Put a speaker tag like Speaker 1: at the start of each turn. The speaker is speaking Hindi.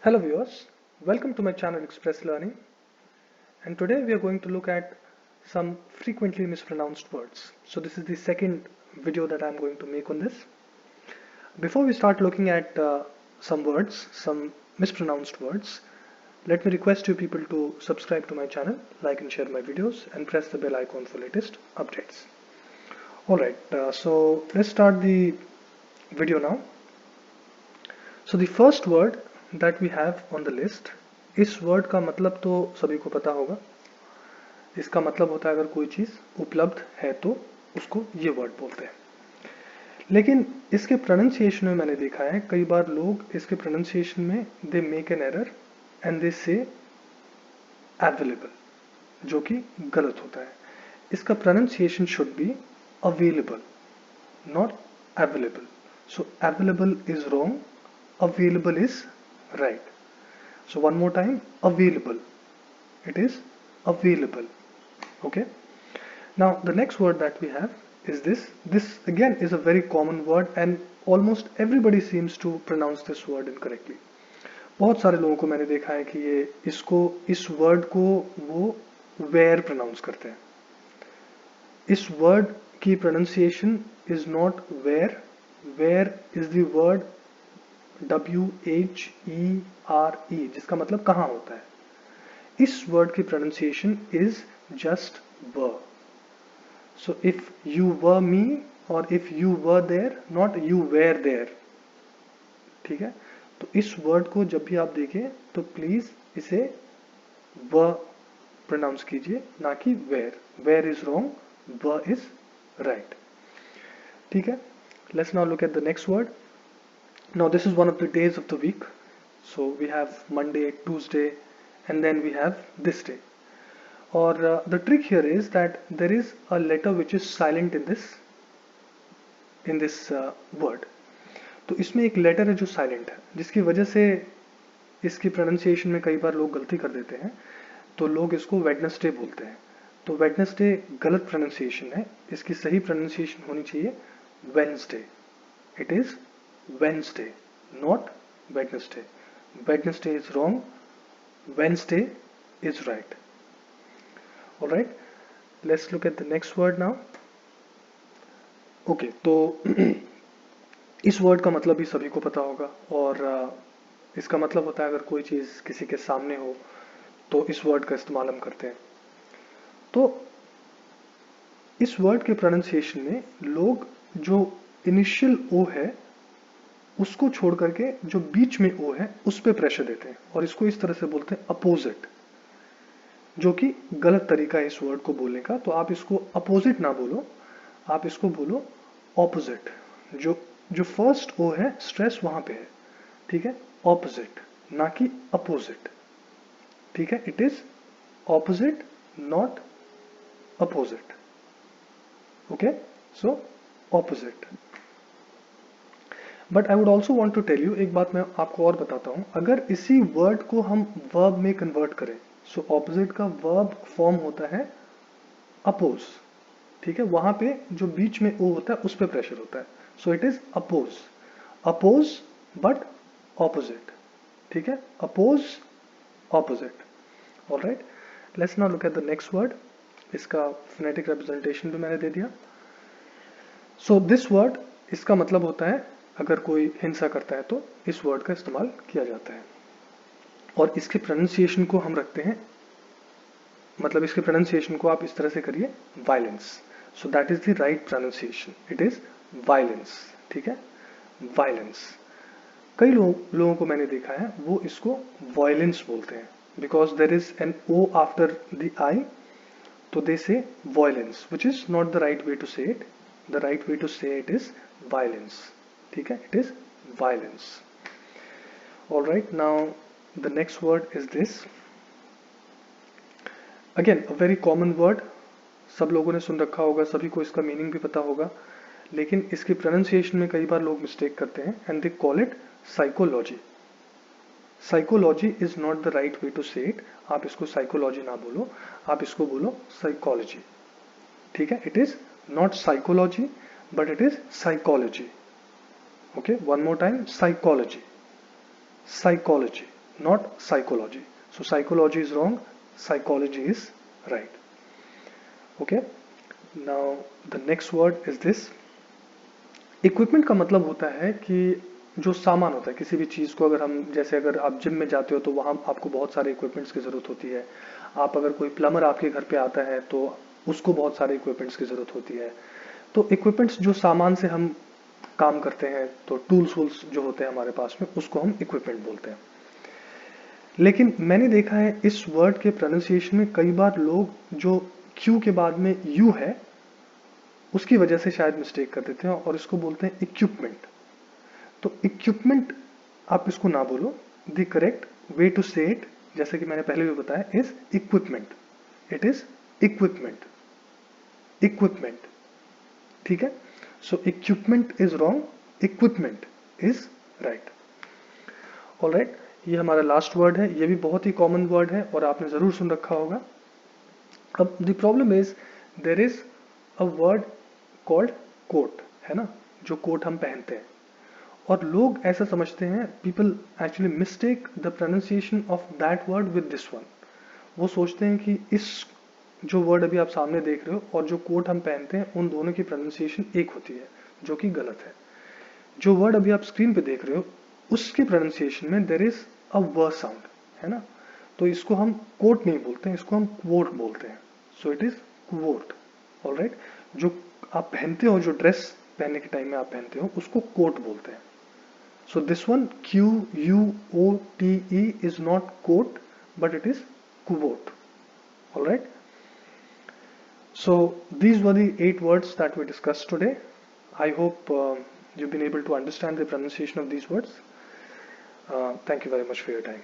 Speaker 1: Hello viewers, welcome to my channel Express Learning, and today we are going to look at some frequently mispronounced words. So this is the second video that I'm going to make on this. Before we start looking at some words, some mispronounced words, let me request you people to subscribe to my channel, like and share my videos, and press the bell icon for latest updates. Alright, so let's start the video now. So the first word that we have on the list, इस वर्ड का मतलब तो सभी को पता होगा. इसका मतलब होता है अगर कोई चीज़ उपलब्ध है तो उसको ये वर्ड बोलते हैं. लेकिन इसके प्रोनाउंसिएशन में मैंने देखा है कई बार लोग इसके प्रोनाउंसिएशन में they make an error and they से अवेलेबल, जो कि गलत होता है. इसका pronunciation should be available, not available. So available is wrong, available is right. So one more time, available. It is available. Okay. Now the next word that we have is this. This again is a very common word and almost everybody seems to pronounce this word incorrectly. बहुत सारे लोगों को मैंने देखा है कि ये इस वर्ड को वो where pronounce करते हैं. इस वर्ड की pronunciation is not where. Where is the word WHERE, जिसका मतलब कहाँ होता है. इस वर्ड की pronunciation is just were. So if you were me or if you were there, not you where there. ठीक है, तो इस वर्ड को जब भी आप देखें तो प्लीज इसे वर प्रोनाउंस कीजिए, ना कि wear. Wear is wrong, were is right. ठीक है, let's now look at the next word. Now this is one of the days of the week. So we have Monday, Tuesday, and then we have this day. Or the trick here is that there is a letter which is silent in this word. तो इसमें एक लेटर है जो साइलेंट है, जिसकी वजह से इसकी प्रोनाउंसिएशन में कई बार लोग गलती कर देते हैं. तो लोग इसको वेडनेसडे बोलते हैं. तो वेडनेसडे गलत प्रोनाउंसिएशन है. इसकी सही प्रोनाउंसिएशन होनी चाहिए Wednesday. It is Wednesday, not Wednesday. Wednesday is wrong. Wednesday is right. Alright, let's look at the next word now. Okay, तो इस वर्ड का मतलब भी सभी को पता होगा और इसका मतलब होता है अगर कोई चीज़ किसी के सामने हो तो इस वर्ड का इस्तेमाल हम करते हैं. तो इस वर्ड के प्रोनाउंसिएशन में लोग जो इनिशियल ओ है उसको छोड़ करके जो बीच में ओ है उस पे प्रेशर देते हैं और इसको इस तरह से बोलते हैं अपोजिट, जो कि गलत तरीका है इस वर्ड को बोलने का. तो आप इसको अपोजिट ना बोलो, आप इसको बोलो ऑपोजिट. जो फर्स्ट ओ है स्ट्रेस वहां पे है. ठीक है, ऑपोजिट ना कि अपोजिट. ठीक है, it is opposite not opposite. Okay, so opposite. But I would also want to tell you, एक बात मैं आपको और बताता हूं. अगर इसी वर्ड को हम वर्ब में कन्वर्ट करें, सो ऑपोजिट का वर्ब फॉर्म होता है अपोज. ठीक है, वहां पे जो बीच में ओ होता है उस पे प्रेशर होता है. So it is oppose. Oppose but opposite. ठीक है, oppose opposite. Alright, let's now look at the next word. इसका फोनेटिक रिप्रेजेंटेशन भी मैंने दे दिया. सो दिस वर्ड, इसका मतलब होता है अगर कोई हिंसा करता है तो इस वर्ड का इस्तेमाल किया जाता है और इसके प्रोनाउंसिएशन को हम रखते हैं, मतलब इसके प्रोनाउंसिएशन को आप इस तरह से करिए violence. So that is the right pronunciation. It is violence. ठीक है, वायलेंस. कई लोगों को मैंने देखा है वो इसको वायलेंस बोलते हैं because there is an O after the I, तो they say violence, which is not the right way to say it. The right way to say it is violence. ठीक है, it is violence. All right, now the next word is this. Again a very common word, सब लोगों ने सुन रखा होगा, सभी को इसका मीनिंग भी पता होगा, लेकिन इसकी प्रोनाउंसिएशन में कई बार लोग मिस्टेक करते हैं and they call it psychology. Psychology is not the right way to say it. आप इसको साइकोलॉजी ना बोलो, आप इसको बोलो साइकोलॉजी. ठीक है, it is not psychology but it is psychology. Okay, one more time, psychology. Psychology. not psychology. So psychology is wrong, psychology is right. Okay, now the next word is this. Equipment का मतलब होता है कि जो सामान होता है किसी भी चीज़ को, अगर हम जैसे अगर आप जिम में जाते हो तो वहाँ आपको बहुत सारे इक्विपमेंट्स की ज़रूरत होती है। आप अगर कोई प्लम्बर आपके घर पे आता है तो उसको बहुत सारे इक्विपमेंट्स की ज़रूरत होती है। तो इक्विपमेंट्स जो सामान से हम काम करते हैं, तो टूल्स वूल्स जो होते हैं हमारे पास में, उसको हम इक्विपमेंट बोलते हैं। लेकिन मैंने देखा है इस वर्ड के प्रोनाउंसिएशन में कई बार लोग जो क्यू के बाद में यू है उसकी वजह से शायद मिस्टेक कर देते हैं और इसको बोलते हैं इक्विपमेंट। तो इक्विपमेंट आप इसको ना बोलो, the correct way to say it, जैसे कि मैंने पहले भी बताया, is equipment. It is equipment, equipment, ठीक है। So equipment is wrong, equipment is right. Alright, ये हमारा लास्ट वर्ड है, ये भी बहुत ही कॉमन वर्ड है और आपने जरूर सुन रखा होगा। अब the problem is there is a word called coat, है ना, जो कोट हम पहनते हैं, और लोग ऐसा समझते हैं, people actually mistake the pronunciation of that word with this one. वो सोचते हैं कि इस जो वर्ड अभी आप सामने देख रहे हो और जो कोट हम पहनते हैं उन दोनों की प्रोनाउंसिएशन एक होती है, जो कि गलत है। जो वर्ड अभी आप स्क्रीन पे देख रहे हो उसकी प्रोनाउंसिएशन में देयर इज अ व साउंड, है ना, तो इसको हम कोट नहीं बोलते हैं, इसको हम क्वोट बोलते हैं। सो इट इज क्वोट। ऑलराइट, जो आप पहनते हो, जो ड्रेस पहनने के टाइम में आप पहनते हो, उसको कोट बोलते हैं। So this one Quote is not quote, but it is quote. All right. So these were the 8 words that we discussed today. I hope you've been able to understand the pronunciation of these words. Thank you very much for your time.